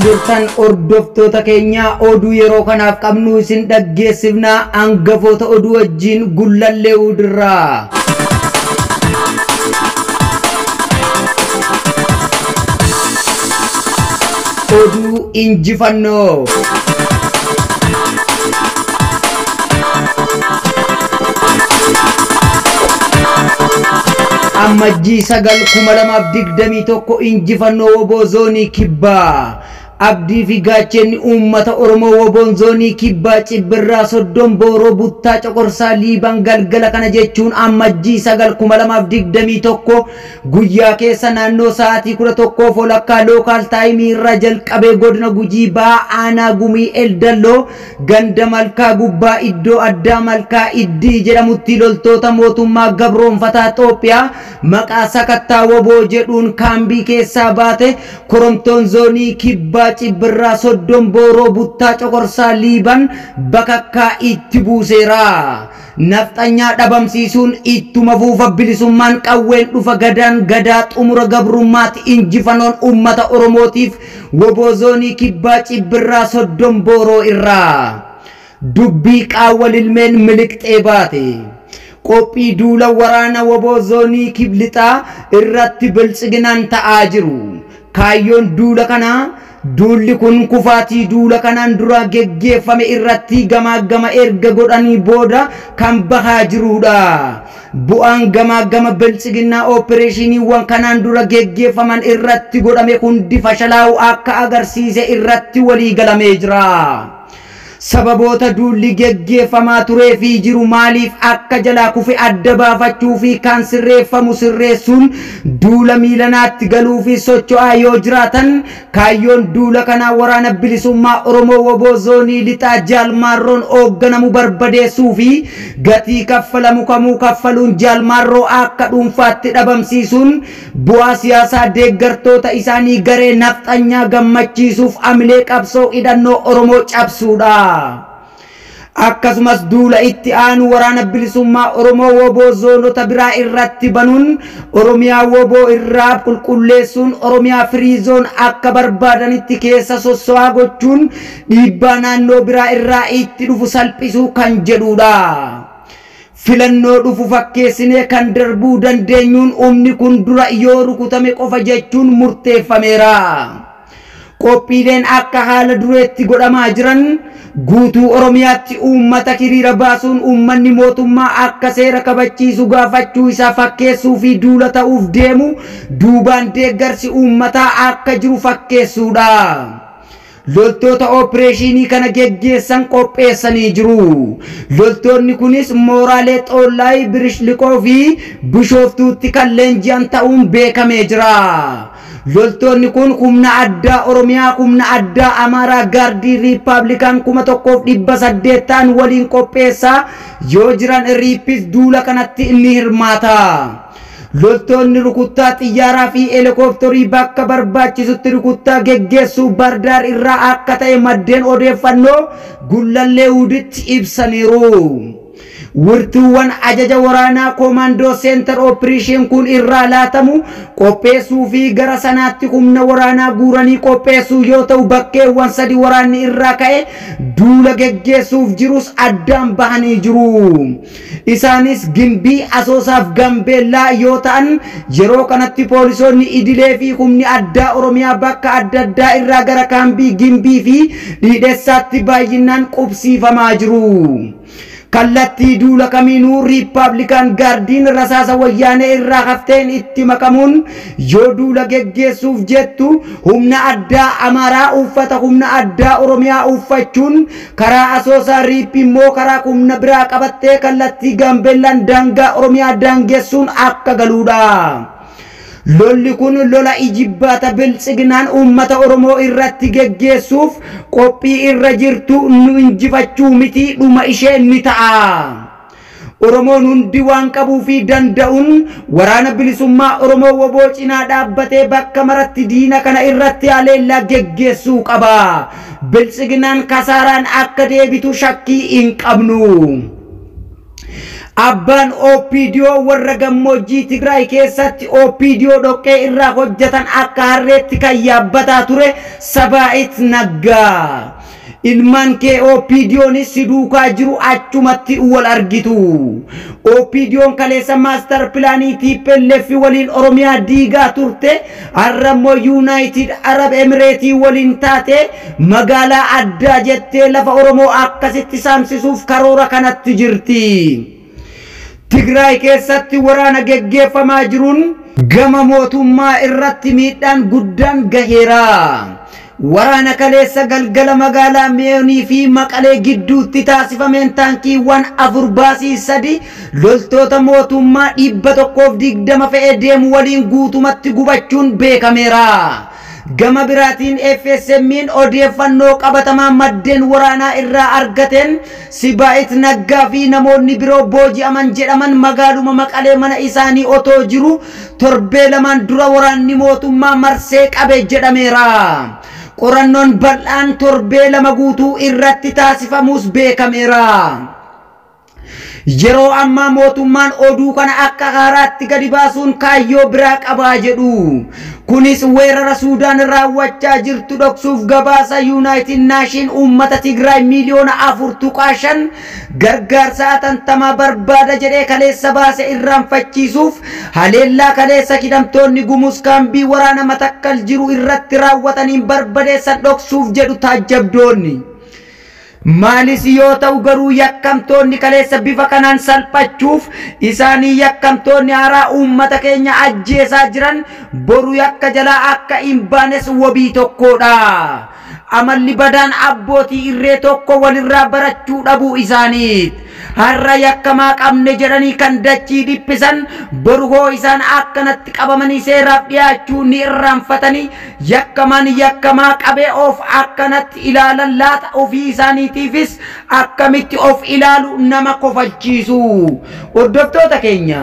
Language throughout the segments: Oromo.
Durtan ordoftoota keenya oduu yeroo kanaaf qabnu isin dhaggeessifna hangafoota oduu wajjin gullallee udirraa. Oduu injifannoo. Amajjii 9/2021 injifannoo woboo zoonii kibbaa. Abdii fi gaachenni uummata Oromoo woboon zoonii kibbaa Cibbirraa Soddon Booroo Buttaa Coqorsaa Liiban galgala kana jechuun amajjii 9/2021 guyyaa keessa naannoo sa'aatii 11 folakkaa lookaal taayimii irraa jalqabee godina Gujii Ba'aa Aanaa Gumii Eldalloo ganda Malkaa Gubbaa iddoo addaa Malkaa Iddii jedhamutti loltoota mootummaa gabroonfataa Itoophiyaa maqaa sakattaa woboo jedhuun kaambii keessaa baate Koromtoon zoonii kibbaa Cibbirraa Soddon Booroo Buttaa Coqorsaa Liiban bakakkaa itti buuseera. Nafxanyaa dhabamsiisuun ittuma fuufa bilisummaan qawween dhufa gadaa xumura gabrummaatti injifannoon uummata Oromootiif woboo zoonii kibbaa Cibbirraa Soddon Booroo irraa. Dubbii qaawwal ilmeen miliqxee baate. Qophii duula waraana woboo zoonii kiblixaa irratti biltsiginaan ta'aa jiru. Kaayyoon duula kanaa duulli kun kufaatii duula kanaan dura geggeeffame irratti gama erga godhanii booda kan bahaa jirudha. Bu'aan gama biltsiginaa opereeshiniiwwan kanaan dura geggeeffaman irratti godhame hundi fashalaa'uu akka agarsiise irratti walii galamee jira. Sababoota duulli geggeeffamaa turee fi jiru maaliif akka jalaa kufe adda baafachuu fi kan sirreeffamu sirreessuun duula miilanaatti galuu fi socho'aa yoo jiraatan kaayyoon duula kanaa waraana bilisummaa Oromoo woboo zoonii lixaa Jaalmaarroon hoogganamu barbadeessuu fi gatii kaffalamu kamuu kaffaluun Jaalmaarroo akka dhuunfaatti dhabamsiisuun bu'aa siyaasaa deeggartoota isaanii garee nafxanyaa gammachiisuuf amilee qabsoo hidhannoo Oromoo cabsuudha. Akkasumas duula itti aanu waraana bilisummaa Oromoo woboo zoonota biraa irratti banuun Oromiyaa woboo irraa qulqulleessuun Oromiyaa firiizoon akka barbaadanitti keessa sosso'aa gochuun dhiibbaa naannoo biraa irraa itti dhufu salphisuu kan jedhudha. Filannoo dhufu fakkeessinee kan darbuu dandeenyuun umni kun dura yoo rukutame qofa jechuun murteeffameera. Qophiileen akka haala dureetti godhamaa jiran guutuu Oromiyaatti uummata hiriira baasuun uummanni mootummaa akka seera kabachiisu gaafachuu isaa fakkeessuu fi duula ta'uuf deemu duubaan deeggarsi uummataa akka jiru fakkeessuudha. Loltoota opereeshinii kana geggeessan qopheessanii jiru. Loltoonni kunis mooraalee Xollaay Birishliqoo fi Bishooftuutti kan leenji'an ta'uun beekamee jira. Loltoonni kun humna addaa Oromiyaa humna addaa Amaaraa Gaardii Riippaabilikaan 1800 ta'an waliin qopheessaa yoo jiran riippis duula kanatti inni hirmaata. Loltoonni rukuttaa xiyyaaraa fi helikoophitarii bakka barbaachisutti rukuttaa geggeessuu Bardaar irraa akka ta'e maddeen odeeffannoo gullallee uditti ibsaniiru. Wirtuuwwan ajaja waraanaa Commando Center Operation kun irraa laatamu qopheessuu fi gara sanaatti humna waraanaa guuranii qopheessuu yoo ta'u bakkeewwan sadi waraanni irraa ka'e duula geggeessuuf jirus addaan bahanii jiru. Isaanis Gimbii, Asoosaaf Gambeellaa yoo ta'an yeroo kanatti poolisoonni idilee fi humni addaa Oromiyaa bakka adda addaa irraa gara kaambii Gimbii fi Dhiidheessaatti baay'inaan qubsiifamaa jiru. Kallattii duula kamiinuu Riippaabilikaan Gaardiin rasaasa wayyaanee irraa hafteen itti makamuun yoo duula geggeessuuf jettu humna addaa Amaaraa uffata humna addaa Oromiyaa uffachuun karaa Asoosaa Riippi immoo karaa humna biraa qabattee kallattii Gaambeellaan daangaa Oromiyaa daangessuun akka galuudha. Lolli kun lola ijibbaata biltsiginaan uummata Oromoo irratti geggeessuuf qophii irra jirtu nu injifachuu miti dhuma ishee ni ta'a. Oromoon hundi waan qabuu fi danda'uun waraana bilisummaa Oromoo woboo cinaa dhaabbatee bakka maratti diina kana irratti haleellaa geggeessuu qaba. Biltsiginaan kasaaraan akka deebitu shakkii hin qabnu. Abbaan OPDO warra gammoojjii Tigraay keessatti OPDO dhoqqee irraa hojjetan akka harreetti kan yaabbataa ture Sabaa'it Naggaa. Ilmaan kee OPDOnis si duukaa jiru achumatti wal argitu. OPDOn kaleessa maastar pilaanii TPLF waliin Oromiyaa diigaa turte har'ammoo United Arab Emirates waliin taate magaalaa addaa jettee lafa Oromoo akkasitti saamsisuuf karoora kanatti jirti. Tigraay keessatti waraana geggeeffamaa jiruun gama mootummaa irratti miidhaan guddaan gaheera. Waraana kaleessa galgala magaalaa Meeyonii fi Maqalee gidduutti taasifameen taankiiwwan 4-3 loltoota mootummaa 120 fe'ee deemu waliin guutumatti gubachuun beekameera. Gama biraatiin FSM'n odeeffannoo qabatamaa maddeen waraanaa irraa argateen Sabaa'it Naggaa fi namoonni biroo booji'aman jedhaman magaaluma Maqalee mana isaanii otoo jiru torbee lamaan dura waraanni mootummaa marsee qabe jedhameera. Qorannoon bal'aan torbee lama guutuu irratti taasifamus beekameera. Yeroo ammaa mootummaan oduu kana akka haaraatti gadi baasuun kaayyoo biraa qabaa jedhu. Kunis weerara Suudaan raawwachaa jirtu dhoksuuf gabaasa United Nations uummata Tigraay miliyoona 4.5 gargaarsa atattamaa barbaada jedhee kaleessa baase irraanfachiisuuf haleellaa kaleessa hidhamtoonni Gumuz kaambii waraana Matakkal jiru irratti raawwataniin barbadeessan dhoksuuf jedhu taajjabdoonni. Maalis yoo ta'u garuu yakkamtoonni kaleessa bifa kanaan salphachuuf isaanii yakkamtoonni haaraa uummata keenya ajjeesaa jiran boru yakka jalaa akka hin baanes wabii tokkodha. Amalli badaan abbootii irree tokko walirraa barachuu dhabuu isaaniit. Har'a yakkamaa qabne jedhanii kan dachii dhiphisan boru hoo isaan akkanatti qabamanii seeraaf dhiyaachuu ni irraanfatanii yakkamaan yakkamaa qabee of akkanatti ilaalan laata ofii isaaniitiifis akkamitti of ilaalu nama kofalchiisu. Hordoftoota keenya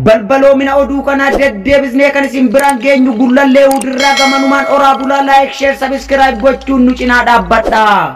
balbaloomina oduu kanaa deddeebisnee kan isin biraan geenyu gullallee hudirraa gamanumaan oraa bulaa like share subscribe gochuun nu cinaa dhaabbadha.